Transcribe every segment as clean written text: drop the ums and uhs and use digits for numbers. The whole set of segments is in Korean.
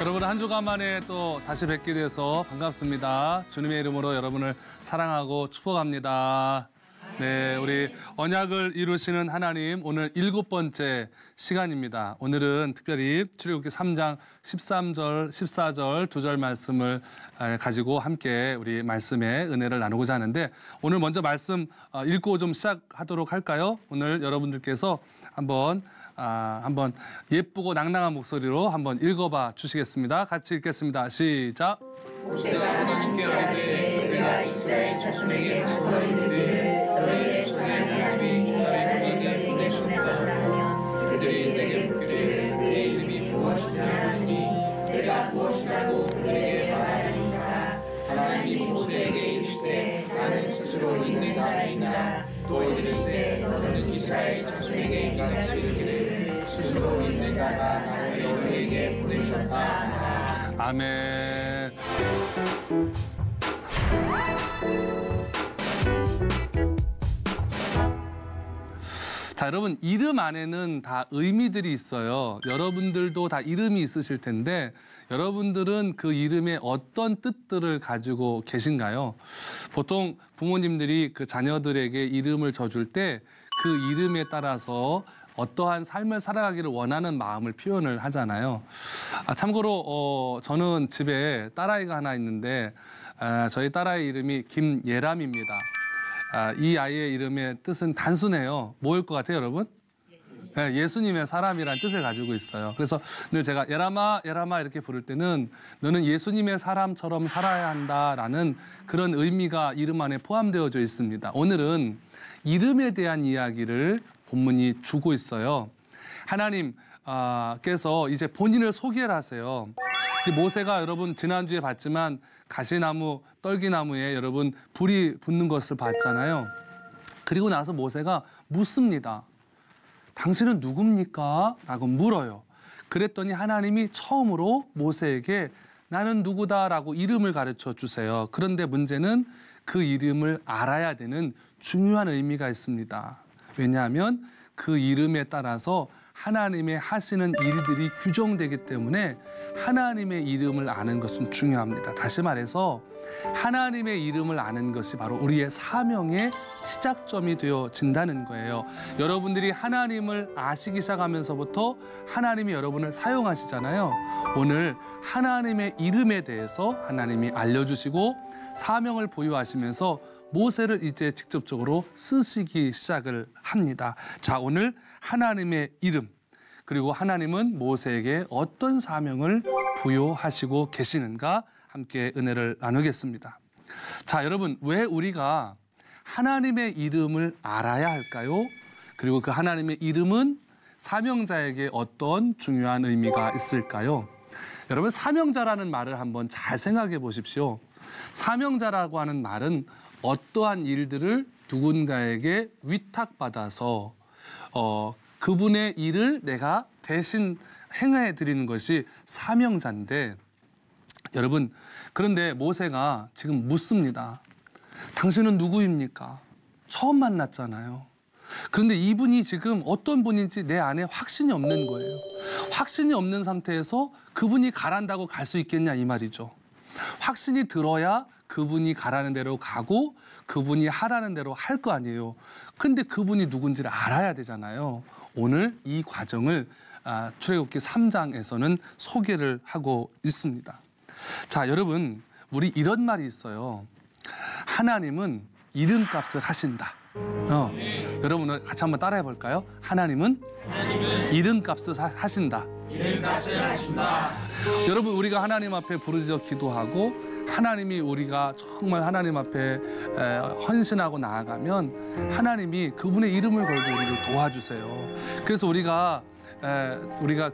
여러분 한 주간 만에 또 다시 뵙게 돼서 반갑습니다. 주님의 이름으로 여러분을 사랑하고 축복합니다. 네, 우리 언약을 이루시는 하나님, 오늘 7번째 시간입니다. 오늘은 특별히 출애굽기 3장 13절, 14절 두 절 말씀을 가지고 함께 우리 말씀의 은혜를 나누고자 하는데, 오늘 먼저 말씀 읽고 좀 시작하도록 할까요? 오늘 여러분들께서 한번 예쁘고 낭낭한 목소리로 한번 읽어봐 주시겠습니다. 같이 읽겠습니다. 시작. 모세가 하나님께 아뢰되 내가 이스라엘 자손에게 말씀하기를 너희의 하나님이 나를 너희에게 보내셨다. 그들이 내게 묻기를 그의 이름이 무엇이냐 하니 내가 무엇이라고 그들에게 말하리까. 하나님이 모세에게 이르시되 나는 스스로 있는 자이니라. 또 이르시되 너는 이스라엘 자손에게 이같이 이르기를 스스로 있는 자가 나를 너희에게 보내셨다. 아멘. 자, 여러분, 이름 안에는 다 의미들이 있어요. 여러분들도 다 이름이 있으실 텐데 여러분들은 그 이름에 어떤 뜻들을 가지고 계신가요? 보통 부모님들이 그 자녀들에게 이름을 져줄 때 그 이름에 따라서 어떠한 삶을 살아가기를 원하는 마음을 표현을 하잖아요. 참고로 저는 집에 딸아이가 하나 있는데 저희 딸아이 이름이 김예람입니다. 이 아이의 이름의 뜻은 단순해요. 뭐일 것 같아요, 여러분? 네, 예수님의 사람이라는 뜻을 가지고 있어요. 그래서 늘 제가 예람아, 예람아 이렇게 부를 때는 너는 예수님의 사람처럼 살아야 한다라는 그런 의미가 이름 안에 포함되어져 있습니다. 오늘은 이름에 대한 이야기를 본문이 주고 있어요. 하나님께서 이제 본인을 소개를 하세요. 이제 모세가 여러분 지난주에 봤지만 가시나무, 떨기나무에 여러분 불이 붙는 것을 봤잖아요. 그리고 나서 모세가 묻습니다. 당신은 누굽니까? 라고 물어요. 그랬더니 하나님이 처음으로 모세에게 나는 누구다라고 이름을 가르쳐 주세요. 그런데 문제는 그 이름을 알아야 되는 중요한 의미가 있습니다. 왜냐하면 그 이름에 따라서 하나님의 하시는 일들이 규정되기 때문에 하나님의 이름을 아는 것은 중요합니다. 다시 말해서 하나님의 이름을 아는 것이 바로 우리의 사명의 시작점이 되어진다는 거예요. 여러분들이 하나님을 아시기 시작하면서부터 하나님이 여러분을 사용하시잖아요. 오늘 하나님의 이름에 대해서 하나님이 알려주시고 사명을 보유하시면서 모세를 이제 직접적으로 쓰시기 시작을 합니다. 자, 오늘 하나님의 이름, 그리고 하나님은 모세에게 어떤 사명을 부여하시고 계시는가 함께 은혜를 나누겠습니다. 자, 여러분, 왜 우리가 하나님의 이름을 알아야 할까요? 그리고 그 하나님의 이름은 사명자에게 어떤 중요한 의미가 있을까요? 여러분, 사명자라는 말을 한번 잘 생각해 보십시오. 사명자라고 하는 말은 어떠한 일들을 누군가에게 위탁받아서 그분의 일을 내가 대신 행해 드리는 것이 사명자인데, 여러분, 그런데 모세가 지금 묻습니다. 당신은 누구입니까? 처음 만났잖아요. 그런데 이분이 지금 어떤 분인지 내 안에 확신이 없는 거예요. 확신이 없는 상태에서 그분이 가란다고 갈 수 있겠냐 이 말이죠. 확신이 들어야 그분이 가라는 대로 가고 그분이 하라는 대로 할 거 아니에요. 근데 그분이 누군지를 알아야 되잖아요. 오늘 이 과정을 출애굽기 3장에서는 소개를 하고 있습니다. 자, 여러분, 우리 이런 말이 있어요. 하나님은 이름값을 하신다. 여러분 같이 한번 따라해 볼까요? 하나님은 이름값을 하신다. 이름값을 하신다. 여러분, 우리가 하나님 앞에 부르짖어 기도하고 하나님이 우리가 정말 하나님 앞에 헌신하고 나아가면 하나님이 그분의 이름을 걸고 우리를 도와주세요. 그래서 우리가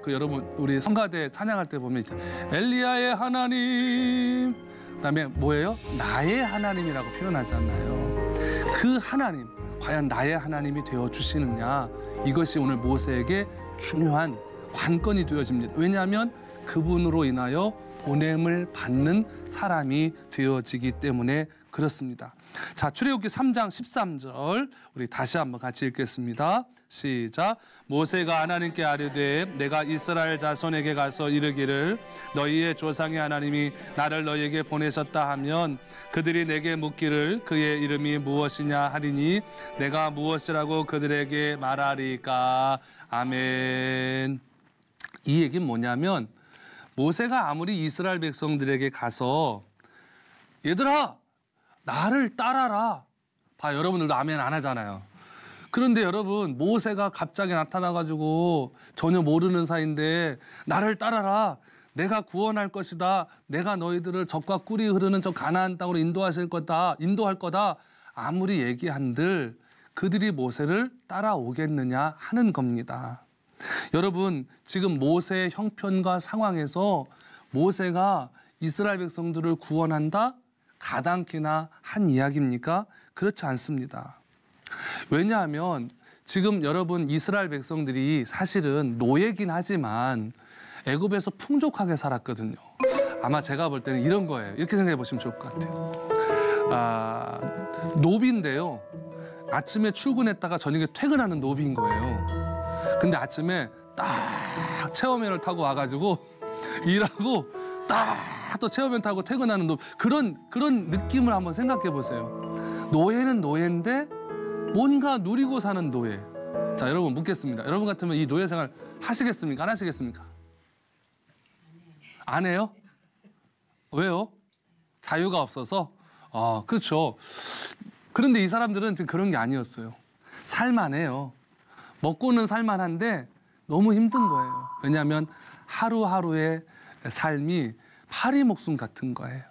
여러분 우리 성가대 찬양할 때 보면 있죠. 엘리야의 하나님, 그다음에 뭐예요? 나의 하나님이라고 표현하잖아요. 그 하나님, 과연 나의 하나님이 되어 주시느냐, 이것이 오늘 모세에게 중요한 관건이 되어집니다. 왜냐하면 그분으로 인하여 보냄을 받는 사람이 되어지기 때문에 그렇습니다. 자, 출애굽기 3장 13절 우리 다시 한번 같이 읽겠습니다. 시작. 모세가 하나님께 아뢰되 내가 이스라엘 자손에게 가서 이르기를 너희의 조상의 하나님이 나를 너희에게 보내셨다 하면 그들이 내게 묻기를 그의 이름이 무엇이냐 하리니 내가 무엇이라고 그들에게 말하리까. 아멘. 이 얘기는 뭐냐면 모세가 아무리 이스라엘 백성들에게 가서 얘들아 나를 따라라. 봐, 여러분들도 아멘 안 하잖아요. 그런데 여러분 모세가 갑자기 나타나가지고 전혀 모르는 사이인데 나를 따라라. 내가 구원할 것이다. 내가 너희들을 젖과 꿀이 흐르는 저 가나안 땅으로 인도할 거다. 아무리 얘기한들 그들이 모세를 따라오겠느냐 하는 겁니다. 여러분 지금 모세의 형편과 상황에서 모세가 이스라엘 백성들을 구원한다? 가당키나 한 이야기입니까? 그렇지 않습니다. 왜냐하면 지금 여러분 이스라엘 백성들이 사실은 노예긴 하지만 애굽에서 풍족하게 살았거든요. 아마 제가 볼 때는 이런 거예요. 이렇게 생각해 보시면 좋을 것 같아요. 노비인데요. 아침에 출근했다가 저녁에 퇴근하는 노비인 거예요. 근데 아침에 딱 체험회를 타고 와가지고 일하고 딱 또 체험회 타고 퇴근하는 노비. 그런 느낌을 한번 생각해 보세요. 노예는 노예인데 뭔가 누리고 사는 노예. 자, 여러분 묻겠습니다. 여러분 같으면 이 노예 생활 하시겠습니까? 안 하시겠습니까? 안 해요? 왜요? 자유가 없어서? 그렇죠. 그런데 이 사람들은 지금 그런 게 아니었어요. 살만해요. 먹고는 살만한데 너무 힘든 거예요. 왜냐하면 하루하루의 삶이 파리 목숨 같은 거예요.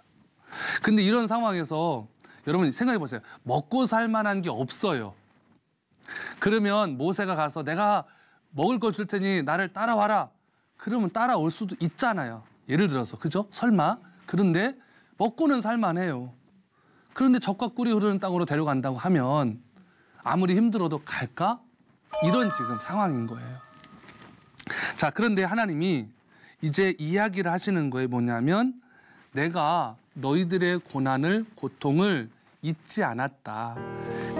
근데 이런 상황에서 여러분 생각해 보세요. 먹고 살만한 게 없어요. 그러면 모세가 가서 내가 먹을 거 줄 테니 나를 따라와라. 그러면 따라올 수도 있잖아요. 예를 들어서 그죠? 설마. 그런데 먹고는 살만해요. 그런데 젖과 꿀이 흐르는 땅으로 데려간다고 하면 아무리 힘들어도 갈까? 이런 지금 상황인 거예요. 자, 그런데 하나님이 이제 이야기를 하시는 거에 뭐냐면 내가 너희들의 고난을 고통을 잊지 않았다.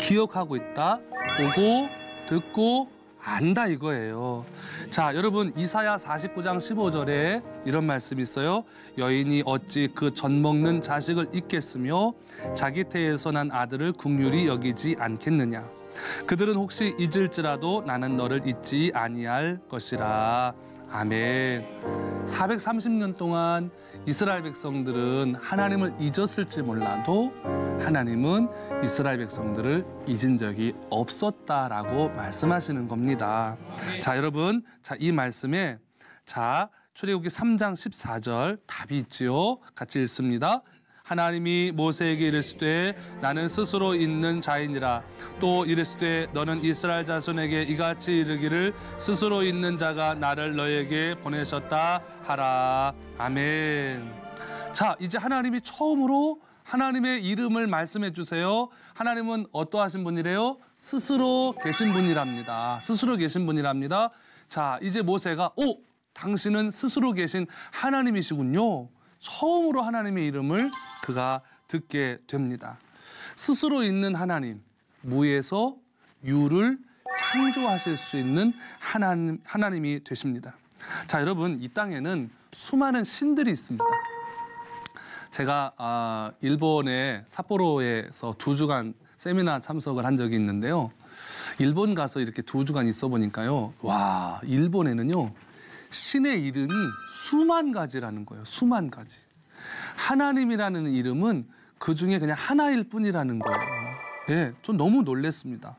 기억하고 있다. 보고 듣고 안다 이거예요. 자, 여러분 이사야 49장 15절에 이런 말씀이 있어요. 여인이 어찌 그 젖 먹는 자식을 잊겠으며 자기 태에서 난 아들을 긍휼히 여기지 않겠느냐. 그들은 혹시 잊을지라도 나는 너를 잊지 아니할 것이라. 아멘. 430년 동안 이스라엘 백성들은 하나님을 잊었을지 몰라도 하나님은 이스라엘 백성들을 잊은 적이 없었다라고 말씀하시는 겁니다. 자, 여러분, 이 말씀에 출애굽기 3장 14절 답이 있지요. 같이 읽습니다. 하나님이 모세에게 이르시되 나는 스스로 있는 자이니라. 또 이르시되 너는 이스라엘 자손에게 이같이 이르기를 스스로 있는 자가 나를 너에게 보내셨다 하라. 아멘. 자, 이제 하나님이 처음으로 하나님의 이름을 말씀해 주세요. 하나님은 어떠하신 분이래요? 스스로 계신 분이랍니다. 스스로 계신 분이랍니다. 자, 이제 모세가 당신은 스스로 계신 하나님이시군요. 처음으로 하나님의 이름을 그가 듣게 됩니다. 스스로 있는 하나님, 무에서 유를 창조하실 수 있는 하나님이 되십니다. 자, 여러분 이 땅에는 수많은 신들이 있습니다. 제가 일본의 삿포로에서 2주간 세미나 참석을 한 적이 있는데요. 일본 가서 이렇게 2주간 있어 보니까요. 와, 일본에는요. 신의 이름이 수만 가지라는 거예요. 수만 가지. 하나님이라는 이름은 그중에 그냥 하나일 뿐이라는 거예요. 예, 전 너무 놀랐습니다.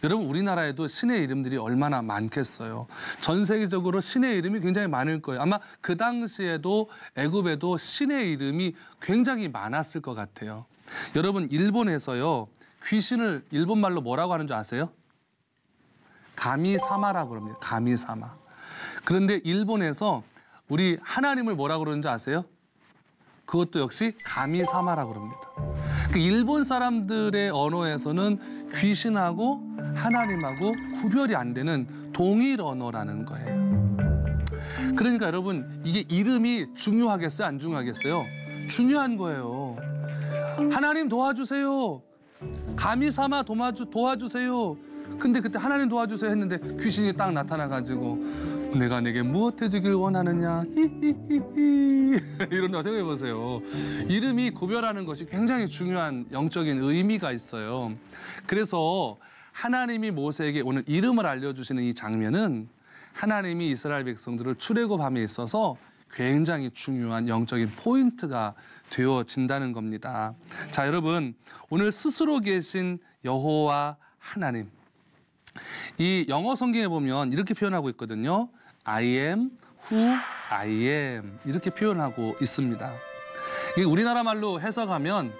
여러분 우리나라에도 신의 이름들이 얼마나 많겠어요. 전 세계적으로 신의 이름이 굉장히 많을 거예요. 아마 그 당시에도 애굽에도 신의 이름이 굉장히 많았을 것 같아요. 여러분 일본에서요. 귀신을 일본말로 뭐라고 하는 줄 아세요? 가미사마라고 그럽니다. 가미사마. 그런데 일본에서 우리 하나님을 뭐라고 그러는지 아세요? 그것도 역시 가미사마라고 그럽니다. 그 일본 사람들의 언어에서는 귀신하고 하나님하고 구별이 안 되는 동일 언어라는 거예요. 그러니까 여러분 이게 이름이 중요하겠어요? 안 중요하겠어요? 중요한 거예요. 하나님 도와주세요. 감히 삼아 도와주세요. 근데 그때 하나님 도와주세요 했는데 귀신이 딱 나타나가지고 내가 내게 무엇 해주길 원하느냐 히히히히 이런다고 생각해 보세요. 이름이 구별하는 것이 굉장히 중요한 영적인 의미가 있어요. 그래서 하나님이 모세에게 오늘 이름을 알려주시는 이 장면은 하나님이 이스라엘 백성들을 출애굽함에 있어서 굉장히 중요한 영적인 포인트가 되어진다는 겁니다. 자, 여러분, 오늘 스스로 계신 여호와 하나님. 이 영어 성경에 보면 이렇게 표현하고 있거든요. I am who I am 이렇게 표현하고 있습니다. 이게 우리나라 말로 해석하면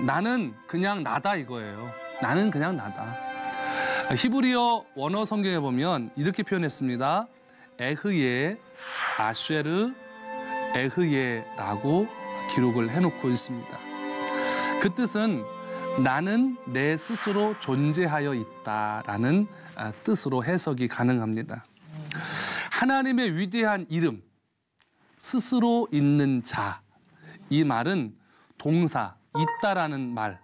나는 그냥 나다 이거예요. 나는 그냥 나다. 히브리어 원어 성경에 보면 이렇게 표현했습니다. 에흐예, 아쉐르, 에흐예라고 기록을 해놓고 있습니다. 그 뜻은 나는 내 스스로 존재하여 있다라는 뜻으로 해석이 가능합니다. 하나님의 위대한 이름, 스스로 있는 자, 이 말은 동사, 있다라는 말,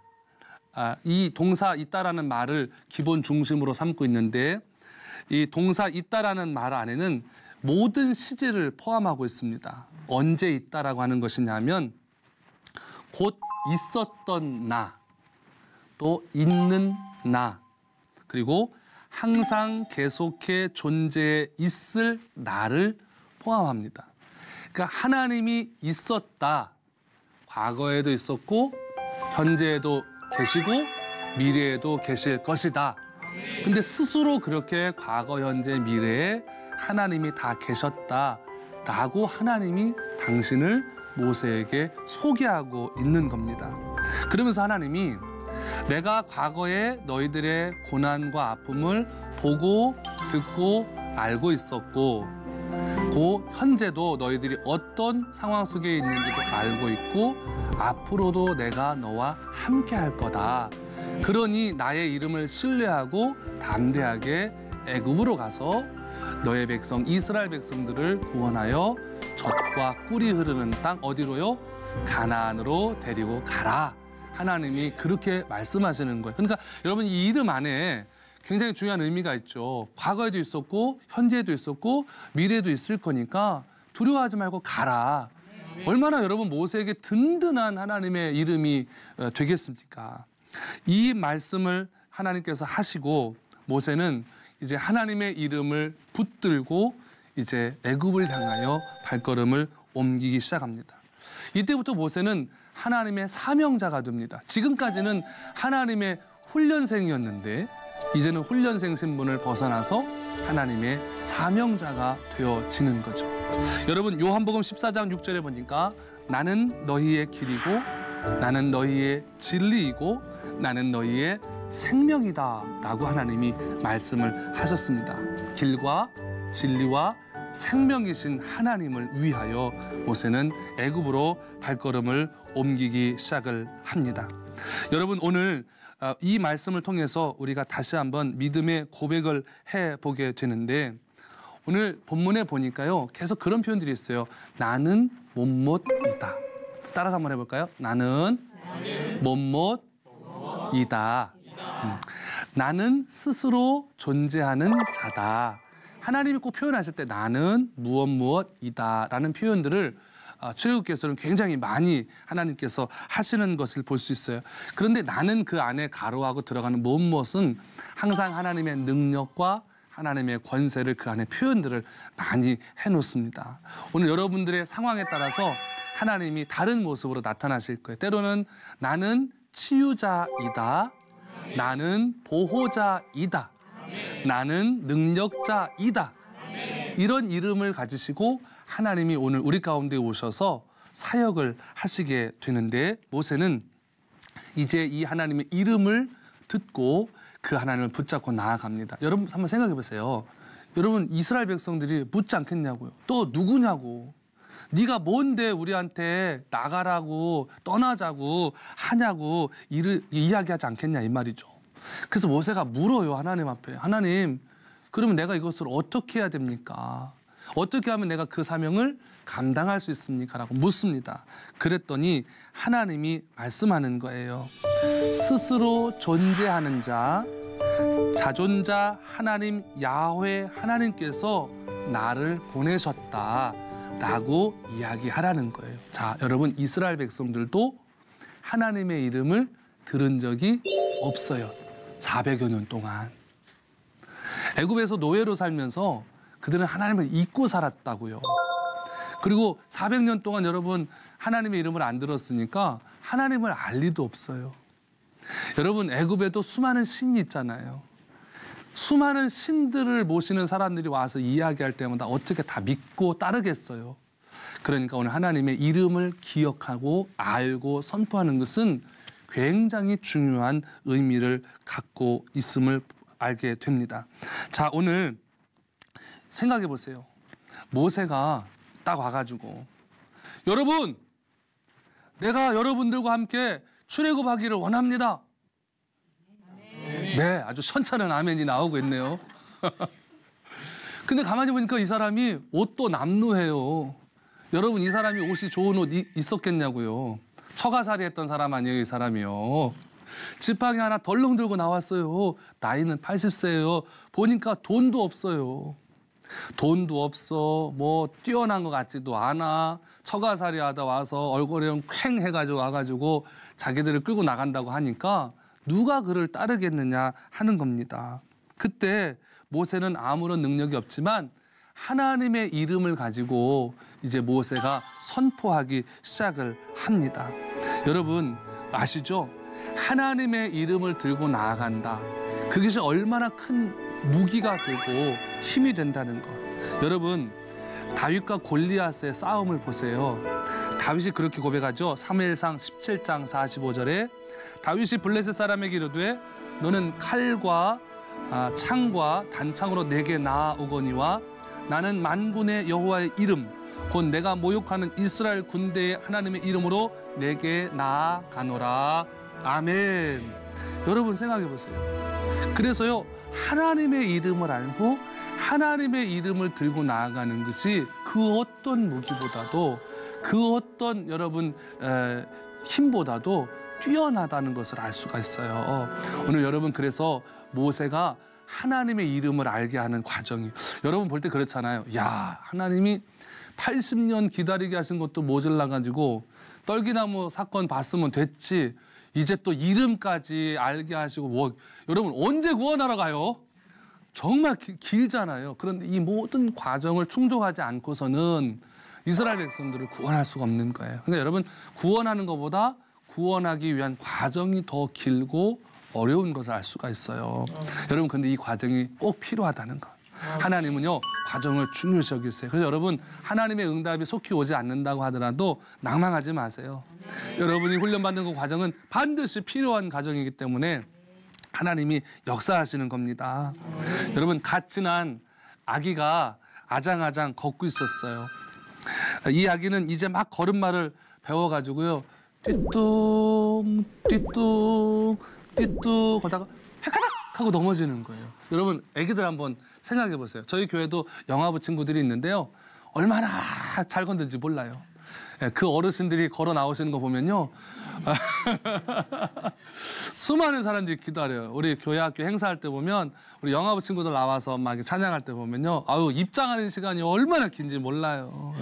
이 동사 있다라는 말을 기본 중심으로 삼고 있는데 이 동사 있다라는 말 안에는 모든 시제를 포함하고 있습니다. 언제 있다라고 하는 것이냐면 곧 있었던 나, 또 있는 나, 그리고 항상 계속해 존재해 있을 나를 포함합니다. 그러니까 하나님이 있었다. 과거에도 있었고 현재에도 계시고 미래에도 계실 것이다. 근데 스스로 그렇게 과거, 현재, 미래에 하나님이 다 계셨다라고 하나님이 당신을 모세에게 소개하고 있는 겁니다. 그러면서 하나님이 내가 과거에 너희들의 고난과 아픔을 보고 듣고 알고 있었고 현재도 너희들이 어떤 상황 속에 있는지도 알고 있고 앞으로도 내가 너와 함께 할 거다. 그러니 나의 이름을 신뢰하고 담대하게 애굽으로 가서 너의 백성 이스라엘 백성들을 구원하여 젖과 꿀이 흐르는 땅 어디로요? 가나안으로 데리고 가라. 하나님이 그렇게 말씀하시는 거예요. 그러니까 여러분 이 이름 안에 굉장히 중요한 의미가 있죠. 과거에도 있었고 현재에도 있었고 미래에도 있을 거니까 두려워하지 말고 가라. 얼마나 여러분 모세에게 든든한 하나님의 이름이 되겠습니까? 이 말씀을 하나님께서 하시고 모세는 이제 하나님의 이름을 붙들고 이제 애굽을 향하여 발걸음을 옮기기 시작합니다. 이때부터 모세는 하나님의 사명자가 됩니다. 지금까지는 하나님의 훈련생이었는데 이제는 훈련생 신분을 벗어나서 하나님의 사명자가 되어지는 거죠. 여러분 요한복음 14장 6절에 보니까 나는 너희의 길이고 나는 너희의 진리이고 나는 너희의 생명이다 라고 하나님이 말씀을 하셨습니다. 길과 진리와 생명이신 하나님을 위하여 모세는 애굽으로 발걸음을 옮기기 시작을 합니다. 여러분 오늘 이 말씀을 통해서 우리가 다시 한번 믿음의 고백을 해보게 되는데 오늘 본문에 보니까요 계속 그런 표현들이 있어요. 나는 못못이다. 따라서 한번 해볼까요? 나는 못못이다. 나는 스스로 존재하는 자다. 하나님이 꼭 표현하실 때 나는 무엇이다 라는 표현들을 출애굽께서는 굉장히 많이 하나님께서 하시는 것을 볼 수 있어요. 그런데 나는 그 안에 가로하고 들어가는 무엇은 항상 하나님의 능력과 하나님의 권세를 그 안에 표현들을 많이 해놓습니다. 오늘 여러분들의 상황에 따라서 하나님이 다른 모습으로 나타나실 거예요. 때로는 나는 치유자이다. 나는 보호자이다. 나는 능력자이다. 이런 이름을 가지시고 하나님이 오늘 우리 가운데 오셔서 사역을 하시게 되는데 모세는 이제 이 하나님의 이름을 듣고 그 하나님을 붙잡고 나아갑니다. 여러분 한번 생각해 보세요. 여러분 이스라엘 백성들이 묻지 않겠냐고요. 또 누구냐고. 네가 뭔데 우리한테 나가라고 떠나자고 하냐고 이야기하지 않겠냐 이 말이죠. 그래서 모세가 물어요 하나님 앞에. 하나님 그러면 내가 이것을 어떻게 해야 됩니까? 어떻게 하면 내가 그 사명을 감당할 수 있습니까? 라고 묻습니다. 그랬더니 하나님이 말씀하는 거예요. 스스로 존재하는 자, 자존자 하나님 야훼 하나님께서 나를 보내셨다라고 이야기하라는 거예요. 자, 여러분 이스라엘 백성들도 하나님의 이름을 들은 적이 없어요. 400여 년 동안. 애굽에서 노예로 살면서 그들은 하나님을 잊고 살았다고요. 그리고 400년 동안 여러분 하나님의 이름을 안 들었으니까 하나님을 알 리도 없어요. 여러분 애굽에도 수많은 신이 있잖아요. 수많은 신들을 모시는 사람들이 와서 이야기할 때마다 어떻게 다 믿고 따르겠어요. 그러니까 오늘 하나님의 이름을 기억하고 알고 선포하는 것은 굉장히 중요한 의미를 갖고 있음을 알게 됩니다. 자, 오늘 생각해 보세요. 모세가 딱 와가지고 여러분, 내가 여러분들과 함께 출애굽하기를 원합니다. 네, 아주 천천한 아멘이 나오고 있네요. 근데 가만히 보니까 이 사람이 옷도 남루해요. 여러분, 이 사람이 옷이 좋은 옷 있었겠냐고요. 처가살이 했던 사람 아니에요, 이 사람이요. 지팡이 하나 덜렁 들고 나왔어요. 나이는 80세예요. 보니까 돈도 없어요. 돈도 없어. 뭐 뛰어난 것 같지도 않아. 처가살이 하다 와서 얼굴에 퀭 해가지고 와가지고 자기들을 끌고 나간다고 하니까 누가 그를 따르겠느냐 하는 겁니다. 그때 모세는 아무런 능력이 없지만 하나님의 이름을 가지고 이제 모세가 선포하기 시작을 합니다. 여러분 아시죠? 하나님의 이름을 들고 나아간다. 그것이 얼마나 큰 무기가 되고 힘이 된다는 것. 여러분 다윗과 골리앗의 싸움을 보세요. 다윗이 그렇게 고백하죠. 사무엘상 17장 45절에 다윗이 블레셋 사람에게 이르되 너는 칼과 창과 단창으로 내게 나아오거니와 나는 만군의 여호와의 이름 곧 내가 모욕하는 이스라엘 군대의 하나님의 이름으로 내게 나아가노라. 아멘. 여러분 생각해 보세요. 그래서요 하나님의 이름을 알고 하나님의 이름을 들고 나아가는 것이 그 어떤 무기보다도 그 어떤 여러분 힘보다도 뛰어나다는 것을 알 수가 있어요. 오늘 여러분 그래서 모세가 하나님의 이름을 알게 하는 과정이 여러분 볼 때 그렇잖아요. 야 하나님이 80년 기다리게 하신 것도 모자라 가지고 떨기나무 사건 봤으면 됐지. 이제 또 이름까지 알게 하시고 여러분 언제 구원하러 가요? 정말 길잖아요. 그런데 이 모든 과정을 충족하지 않고서는 이스라엘 백성들을 구원할 수가 없는 거예요. 그러니까 여러분 구원하는 것보다 구원하기 위한 과정이 더 길고 어려운 것을 알 수가 있어요. 여러분 근데 이 과정이 꼭 필요하다는 것. 하나님은요 과정을 중요시 여기세요. 그래서 여러분 하나님의 응답이 속히 오지 않는다고 하더라도 낭망하지 마세요. 여러분이 훈련받는 그 과정은 반드시 필요한 과정이기 때문에 하나님이 역사하시는 겁니다. 여러분 갓 지난 아기가 아장아장 걷고 있었어요. 이 아기는 이제 막 걸음마를 배워가지고요. 띠뚱 띠뚱 띠뚱 걷다가 헷가닥 하고 넘어지는 거예요. 여러분 아기들 한번 생각해 보세요. 저희 교회도 영아부 친구들이 있는데요. 얼마나 잘 걷는지 몰라요. 그 어르신들이 걸어 나오시는 거 보면요. 수많은 사람들이 기다려요. 우리 교회 학교 행사할 때 보면 우리 영아부 친구들 나와서 막 찬양할 때 보면요. 아유 입장하는 시간이 얼마나 긴지 몰라요.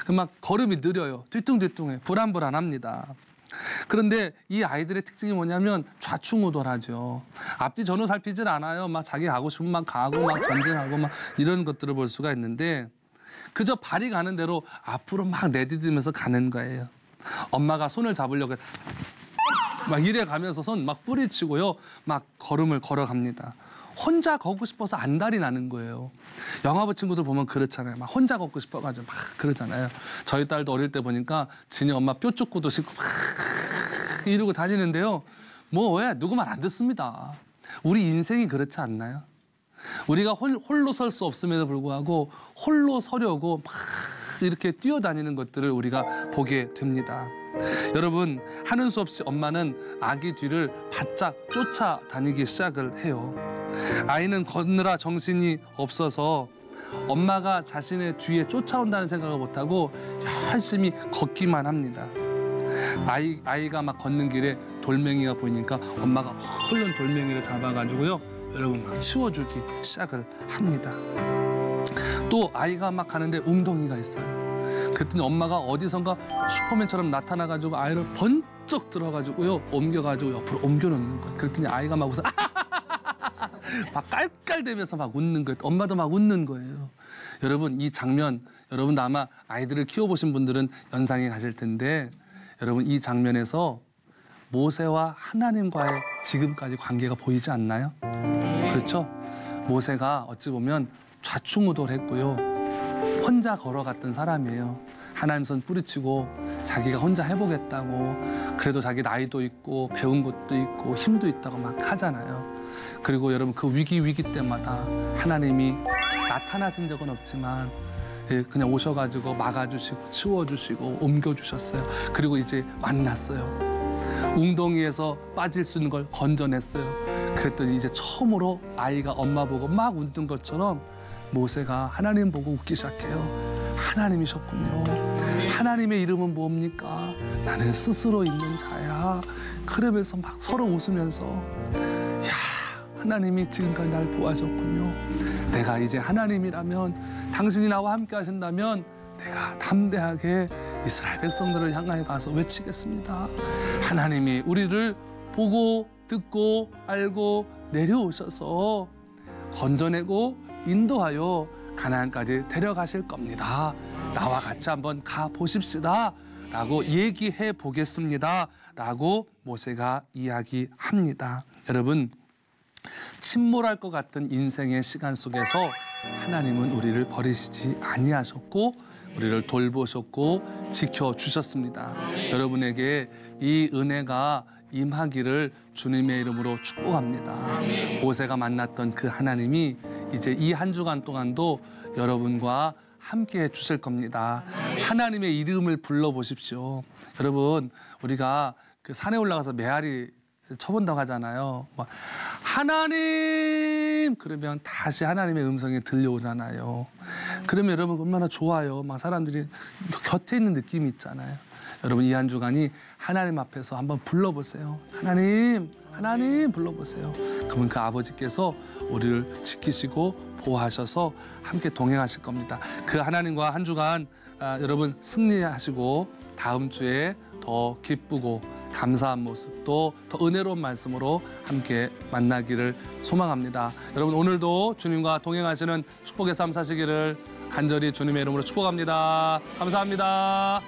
그 막 걸음이 느려요. 뒤뚱뒤뚱해. 불안불안합니다. 그런데 이 아이들의 특징이 뭐냐면 좌충우돌하죠. 앞뒤 전후 살피질 않아요. 막 자기 가고 싶으면 막 가고 막 전진하고 막 이런 것들을 볼 수가 있는데 그저 발이 가는 대로 앞으로 막 내디디면서 가는 거예요. 엄마가 손을 잡으려고 막 이래 가면서 손 막 뿌리치고요. 막 걸음을 걸어갑니다. 혼자 걷고 싶어서 안달이 나는 거예요. 영아부 친구들 보면 그렇잖아요. 막 혼자 걷고 싶어가지고 막 그러잖아요. 저희 딸도 어릴 때 보니까 지네 엄마 뾰족구도 신고 막 이러고 다니는데요. 뭐 왜 누구 말 안 듣습니다. 우리 인생이 그렇지 않나요? 우리가 홀로 설 수 없음에도 불구하고 홀로 서려고 막 이렇게 뛰어다니는 것들을 우리가 보게 됩니다. 여러분 하는 수 없이 엄마는 아기 뒤를 바짝 쫓아다니기 시작을 해요. 아이는 걷느라 정신이 없어서 엄마가 자신의 뒤에 쫓아온다는 생각을 못하고 열심히 걷기만 합니다. 아이가 막 걷는 길에 돌멩이가 보이니까 엄마가 얼른 돌멩이를 잡아가지고요. 여러분 막 치워주기 시작을 합니다. 또 아이가 막 가는데 웅덩이가 있어요. 그랬더니 엄마가 어디선가 슈퍼맨처럼 나타나가지고 아이를 번쩍 들어가지고요. 옮겨가지고 옆으로 옮겨놓는 거예요. 그랬더니 아이가 막 웃어. 막 깔깔대면서 막 웃는 거예요. 엄마도 막 웃는 거예요. 여러분 이 장면, 여러분도 아마 아이들을 키워보신 분들은 연상이 가실 텐데 여러분 이 장면에서 모세와 하나님과의 지금까지 관계가 보이지 않나요? 그렇죠? 모세가 어찌 보면 좌충우돌했고요. 혼자 걸어갔던 사람이에요. 하나님 손 뿌리치고 자기가 혼자 해보겠다고 그래도 자기 나이도 있고 배운 것도 있고 힘도 있다고 막 하잖아요. 그리고 여러분 그 위기 때마다 하나님이 나타나신 적은 없지만 그냥 오셔가지고 막아주시고 치워주시고 옮겨주셨어요. 그리고 이제 만났어요. 웅덩이에서 빠질 수 있는 걸 건져냈어요. 그랬더니 이제 처음으로 아이가 엄마 보고 막 웃는 것처럼 모세가 하나님 보고 웃기 시작해요. 하나님이셨군요. 하나님의 이름은 뭡니까? 나는 스스로 있는 자야. 그러면서 막 서로 웃으면서 야, 하나님이 지금까지 날 도와줬군요. 내가 이제 하나님이라면 당신이 나와 함께 하신다면 내가 담대하게 이스라엘 백성들을 향하여 가서 외치겠습니다. 하나님이 우리를 보고 듣고 알고 내려오셔서 건져내고 인도하여 가나안까지 데려가실 겁니다. 나와 같이 한번 가보십시다. 라고 얘기해 보겠습니다. 라고 모세가 이야기합니다. 여러분, 침몰할 것 같은 인생의 시간 속에서 하나님은 우리를 버리시지 아니하셨고 우리를 돌보셨고 지켜주셨습니다. 여러분에게 이 은혜가 임하기를 주님의 이름으로 축복합니다. 모세가 만났던 그 하나님이 이제 이 한 주간 동안도 여러분과 함께 해주실 겁니다. 하나님의 이름을 불러보십시오. 여러분, 우리가 그 산에 올라가서 메아리 쳐본다고 하잖아요. 막 하나님! 그러면 다시 하나님의 음성이 들려오잖아요. 그러면 여러분 얼마나 좋아요. 막 사람들이 곁에 있는 느낌이 있잖아요. 여러분 이 한 주간이 하나님 앞에서 한번 불러보세요. 하나님, 하나님 불러보세요. 그러면 그 아버지께서 우리를 지키시고 보호하셔서 함께 동행하실 겁니다. 그 하나님과 한 주간 여러분 승리하시고 다음 주에 더 기쁘고 감사한 모습도 더 은혜로운 말씀으로 함께 만나기를 소망합니다. 여러분 오늘도 주님과 동행하시는 축복의 삶 사시기를 간절히 주님의 이름으로 축복합니다. 감사합니다.